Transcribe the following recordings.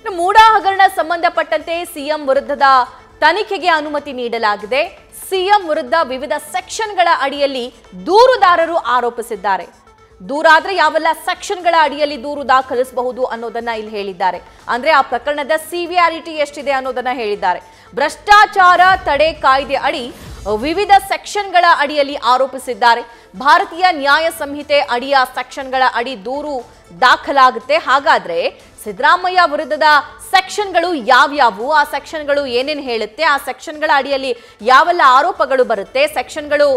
ಮೂಡಾ ಹಗರಣ ಸಂಬಂಧಪಟ್ಟಂತೆ ಸಿಎಂ ವಿರುದ್ಧದ ತನಿಖೆಗೆ ಅನುಮತಿ ನೀಡಲಾಗಿದೆ. ಸಿಎಂ ವಿರುದ್ಧ ವಿವಿಧ ಸೆಕ್ಷನ್ಗಳ ಅಡಿಯಲ್ಲಿ ದೂರುದಾರರು ಆರೋಪಿಸಿದ್ದಾರೆ. ದೂರಾದ್ರೆ ಯಾವೆಲ್ಲ ಸೆಕ್ಷನ್ಗಳ ಅಡಿಯಲ್ಲಿ ದೂರು ದಾಖಲಿಸಬಹುದು ಅನ್ನೋದನ್ನ ಇಲ್ಲಿ ಹೇಳಿದ್ದಾರೆ. ಅಂದ್ರೆ ಆ ಪ್ರಕರಣದ ಸಿವಿಯಾರಿಟಿ ಎಷ್ಟಿದೆ ಅನ್ನೋದನ್ನ ಹೇಳಿದ್ದಾರೆ. ಭ್ರಷ್ಟಾಚಾರ ತಡೆ ಕಾಯ್ದೆ ಅಡಿ ವಿವಿಧ ಸೆಕ್ಷನ್ಗಳ ಅಡಿಯಲ್ಲಿ ಆರೋಪಿಸಿದ್ದಾರೆ. ಭಾರತೀಯ ನ್ಯಾಯ ಸಂಹಿತೆ ಅಡಿಯ ಸೆಕ್ಷನ್ಗಳ ಅಡಿ ದೂರು ದಾಖಲಾಗುತ್ತೆ. ಹಾಗಾದ್ರೆ ಸಿದ್ದರಾಮಯ್ಯ ವಿರುದ್ಧದ ಸೆಕ್ಷನ್ಗಳು ಯಾವ್ಯಾವು, ಆ ಸೆಕ್ಷನ್ಗಳು ಏನೇನು ಹೇಳುತ್ತೆ, ಆ ಸೆಕ್ಷನ್ಗಳ ಅಡಿಯಲ್ಲಿ ಯಾವೆಲ್ಲ ಆರೋಪಗಳು ಬರುತ್ತೆ, ಸೆಕ್ಷನ್ಗಳು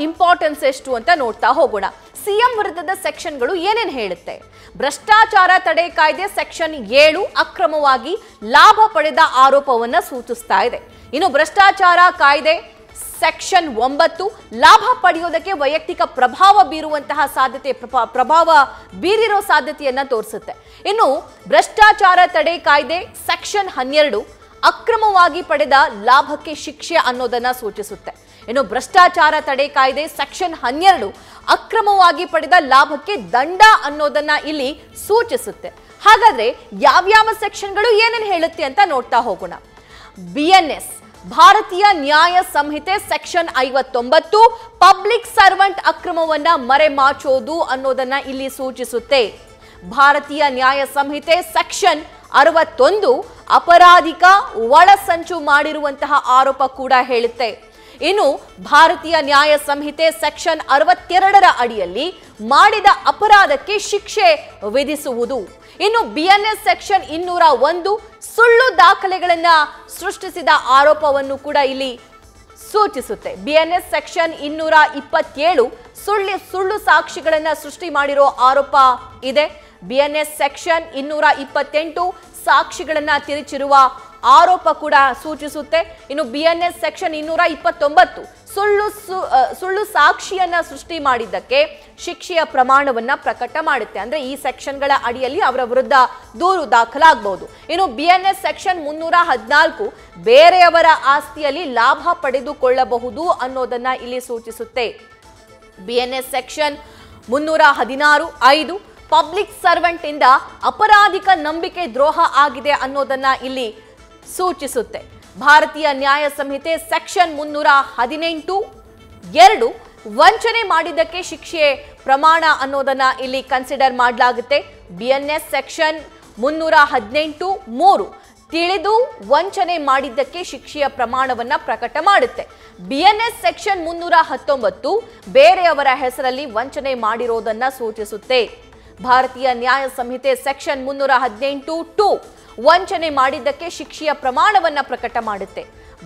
ಇಂಪಾರ್ಟೆನ್ಸ್ ಎಷ್ಟು ಅಂತ ನೋಡ್ತಾ ಹೋಗೋಣ. ಸಿಎಂ ವಿರುದ್ಧದ ಸೆಕ್ಷನ್ಗಳು ಏನೇನು ಹೇಳುತ್ತೆ? ಭ್ರಷ್ಟಾಚಾರ ತಡೆ ಕಾಯ್ದೆ ಸೆಕ್ಷನ್ 7 ಅಕ್ರಮವಾಗಿ ಲಾಭ ಪಡೆದ ಆರೋಪವನ್ನ ಸೂಚಿಸ್ತಾ ಇದೆ. ಇನ್ನು ಭ್ರಷ್ಟಾಚಾರ ಕಾಯ್ದೆ ಸೆಕ್ಷನ್ 9 ಲಾಭ ಪಡೆಯೋದಕ್ಕೆ ವೈಯಕ್ತಿಕ ಪ್ರಭಾವ ಬೀರುವಂತಹ ಸಾಧ್ಯತೆ ಪ್ರಭಾವ ಬೀರಿರೋ ಸಾಧ್ಯತೆಯನ್ನ ತೋರಿಸುತ್ತೆ. ಇನ್ನು ಭ್ರಷ್ಟಾಚಾರ ತಡೆ ಕಾಯ್ದೆ ಸೆಕ್ಷನ್ 12 ಅಕ್ರಮವಾಗಿ ಪಡೆದ ಲಾಭಕ್ಕೆ ಶಿಕ್ಷೆ ಅನ್ನೋದನ್ನ ಸೂಚಿಸುತ್ತೆ. ಇನ್ನು ಭ್ರಷ್ಟಾಚಾರ ತಡೆ ಕಾಯ್ದೆ ಸೆಕ್ಷನ್ 12 ಅಕ್ರಮವಾಗಿ ಪಡೆದ ಲಾಭಕ್ಕೆ ದಂಡ ಅನ್ನೋದನ್ನ ಇಲ್ಲಿ ಸೂಚಿಸುತ್ತೆ. ಹಾಗಾದ್ರೆ ಯಾವ್ಯಾವ ಸೆಕ್ಷನ್ಗಳು ಏನೇನು ಹೇಳುತ್ತೆ ಅಂತ ನೋಡ್ತಾ ಹೋಗೋಣ. BNS ಭಾರತೀಯ ನ್ಯಾಯ ಸಂಹಿತೆ ಸೆಕ್ಷನ್ 59 ಪಬ್ಲಿಕ್ ಸರ್ವೆಂಟ್ ಅಕ್ರಮವನ್ನ ಮರೆಮಾಚೋದು ಅನ್ನೋದನ್ನ ಇಲ್ಲಿ ಸೂಚಿಸುತ್ತೆ. ಭಾರತೀಯ ನ್ಯಾಯ ಸಂಹಿತೆ ಸೆಕ್ಷನ್ 61 ಅಪರಾಧಿಕ ಒಳಸಂಚು ಮಾಡಿರುವಂತಹ ಆರೋಪ ಕೂಡ ಹೇಳುತ್ತೆ. ಇನ್ನು ಭಾರತೀಯ ನ್ಯಾಯ ಸಂಹಿತೆ ಸೆಕ್ಷನ್ 62ರ ಅಡಿಯಲ್ಲಿ ಮಾಡಿದ ಅಪರಾಧಕ್ಕೆ ಶಿಕ್ಷೆ ವಿಧಿಸುವುದು. ಇನ್ನು BNS ಸೆಕ್ಷನ್ 201 ಸುಳ್ಳು ದಾಖಲೆಗಳನ್ನ ಸೃಷ್ಟಿಸಿದ ಆರೋಪವನ್ನು ಕೂಡ ಇಲ್ಲಿ ಸೂಚಿಸುತ್ತೆ. BNS ಸೆಕ್ಷನ್ 227 ಸುಳ್ಳು ಸಾಕ್ಷಿಗಳನ್ನ ಸೃಷ್ಟಿ ಮಾಡಿರೋ ಆರೋಪ ಇದೆ. BNS ಸೆಕ್ಷನ್ 228 ಸಾಕ್ಷಿಗಳನ್ನ ತಿರುಚಿರುವ ಆರೋಪ ಕೂಡ ಸೂಚಿಸುತ್ತೆ. ಇನ್ನು BNS ಸೆಕ್ಷನ್ 229 ಸುಳ್ಳು ಸಾಕ್ಷಿಯನ್ನ ಸೃಷ್ಟಿ ಮಾಡಿದ್ದಕ್ಕೆ ಶಿಕ್ಷೆಯ ಪ್ರಮಾಣವನ್ನ ಪ್ರಕಟ ಮಾಡುತ್ತೆ. ಅಂದ್ರೆ ಈ ಸೆಕ್ಷನ್ಗಳ ಅಡಿಯಲ್ಲಿ ಅವರ ವಿರುದ್ಧ ದೂರು ದಾಖಲಾಗಬಹುದು. ಇನ್ನು BNS ಸೆಕ್ಷನ್ 314 ಬೇರೆಯವರ ಆಸ್ತಿಯಲ್ಲಿ ಲಾಭ ಪಡೆದುಕೊಳ್ಳಬಹುದು ಅನ್ನೋದನ್ನ ಇಲ್ಲಿ ಸೂಚಿಸುತ್ತೆ. BNS ಸೆಕ್ಷನ್ 316 ಪಬ್ಲಿಕ್ ಸರ್ವೆಂಟ್ ಇಂದ ಅಪರಾಧಿಕ ನಂಬಿಕೆ ದ್ರೋಹ ಆಗಿದೆ ಅನ್ನೋದನ್ನ ಇಲ್ಲಿ ಸೂಚಿಸುತ್ತೆ. ಭಾರತೀಯ ನ್ಯಾಯ ಸಂಹಿತೆ ಸೆಕ್ಷನ್ 318 ವಂಚನೆ ಮಾಡಿದ್ದಕ್ಕೆ ಶಿಕ್ಷೆ ಪ್ರಮಾಣ ಅನ್ನೋದನ್ನ ಇಲ್ಲಿ ಕನ್ಸಿಡರ್ ಮಾಡಲಾಗುತ್ತೆ. BNS ಸೆಕ್ಷನ್ 318 ತಿಳಿದು ವಂಚನೆ ಮಾಡಿದ್ದಕ್ಕೆ ಶಿಕ್ಷೆಯ ಪ್ರಮಾಣವನ್ನ ಪ್ರಕಟ ಮಾಡುತ್ತೆ. BNS ಸೆಕ್ಷನ್ 319 ಬೇರೆಯವರ ಹೆಸರಲ್ಲಿ ವಂಚನೆ ಮಾಡಿರೋದನ್ನ ಸೂಚಿಸುತ್ತೆ. ಭಾರತೀಯ ನ್ಯಾಯ ಸಂಹಿತೆ ಸೆಕ್ಷನ್ 318 ವಂಚನೆ ಮಾಡಿದ್ದಕ್ಕೆ ಶಿಕ್ಷೆಯ ಪ್ರಮಾಣವನ್ನ ಪ್ರಕಟ ಮಾಡುತ್ತೆ.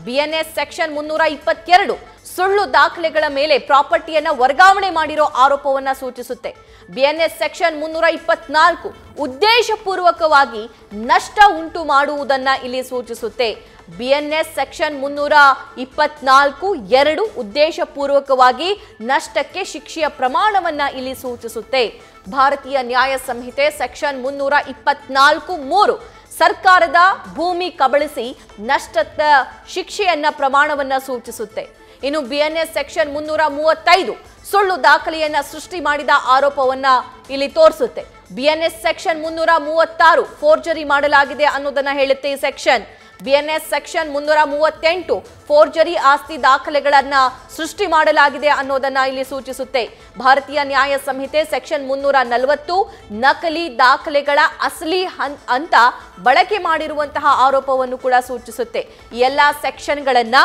BNS ಸೆಕ್ಷನ್ 322 ಸುಳ್ಳು ದಾಖಲೆಗಳ ಮೇಲೆ ಪ್ರಾಪರ್ಟಿಯನ್ನ ವರ್ಗಾವಣೆ ಮಾಡಿರೋ ಆರೋಪವನ್ನ ಸೂಚಿಸುತ್ತೆ. BNS ಸೆಕ್ಷನ್ 324 ಉದ್ದೇಶಪೂರ್ವಕವಾಗಿ ನಷ್ಟ ಉಂಟು ಮಾಡುವುದನ್ನ ಇಲ್ಲಿ ಸೂಚಿಸುತ್ತೆ. BNS ಸೆಕ್ಷನ್ 324 ಉದ್ದೇಶಪೂರ್ವಕವಾಗಿ ನಷ್ಟಕ್ಕೆ ಶಿಕ್ಷೆಯ ಪ್ರಮಾಣವನ್ನ ಇಲ್ಲಿ ಸೂಚಿಸುತ್ತೆ. ಭಾರತೀಯ ನ್ಯಾಯ ಸಂಹಿತೆ ಸೆಕ್ಷನ್ 324 ಸರ್ಕಾರದ ಭೂಮಿ ಕಬಳಿಸಿ ನಷ್ಟದ ಶಿಕ್ಷೆಯನ್ನ ಪ್ರಮಾಣವನ್ನ ಸೂಚಿಸುತ್ತೆ. ಇನ್ನು BNS ಸೆಕ್ಷನ್ 335 ಸುಳ್ಳು ದಾಖಲೆಯನ್ನ ಸೃಷ್ಟಿ ಮಾಡಿದ ಆರೋಪವನ್ನ ಇಲ್ಲಿ ತೋರಿಸುತ್ತೆ. BNS ಸೆಕ್ಷನ್ 336 ಫೋರ್ಜರಿ ಮಾಡಲಾಗಿದೆ ಅನ್ನೋದನ್ನ ಹೇಳುತ್ತೆ ಈ ಸೆಕ್ಷನ್. BNS ಸೆಕ್ಷನ್ 338 ಫೋರ್ಜರಿ ಆಸ್ತಿ ದಾಖಲೆಗಳನ್ನ ಸೃಷ್ಟಿ ಮಾಡಲಾಗಿದೆ ಅನ್ನೋದನ್ನ ಇಲ್ಲಿ ಸೂಚಿಸುತ್ತೆ. ಭಾರತೀಯ ನ್ಯಾಯ ಸಂಹಿತೆ ಸೆಕ್ಷನ್ 340 ನಕಲಿ ದಾಖಲೆಗಳ ಅಸಲಿ ಅಂತ ಬಳಕೆ ಮಾಡಿರುವಂತಹ ಆರೋಪವನ್ನು ಕೂಡ ಸೂಚಿಸುತ್ತೆ. ಈ ಎಲ್ಲಾ ಸೆಕ್ಷನ್ಗಳನ್ನ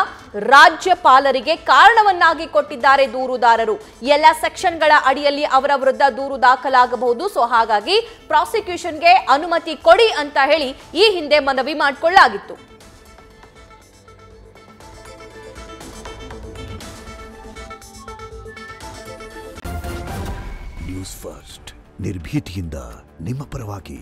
ರಾಜ್ಯಪಾಲರಿಗೆ ಕಾರಣವನ್ನಾಗಿ ಕೊಟ್ಟಿದ್ದಾರೆ ದೂರುದಾರರು. ಈ ಎಲ್ಲಾ ಸೆಕ್ಷನ್ಗಳ ಅಡಿಯಲ್ಲಿ ಅವರ ವಿರುದ್ಧ ದೂರು ದಾಖಲಾಗಬಹುದು. ಸೊ ಹಾಗಾಗಿ ಪ್ರಾಸಿಕ್ಯೂಷನ್ಗೆ ಅನುಮತಿ ಕೊಡಿ ಅಂತ ಹೇಳಿ ಈ ಹಿಂದೆ ಮನವಿ ಮಾಡಿಕೊಳ್ಳಲಾಗಿತ್ತು. ನ್ಯೂಸ್ ಫಸ್ಟ್ ನಿರ್ಭೀತಿಯಿಂದ ನಿಮ್ಮ ಪರವಾಗಿ.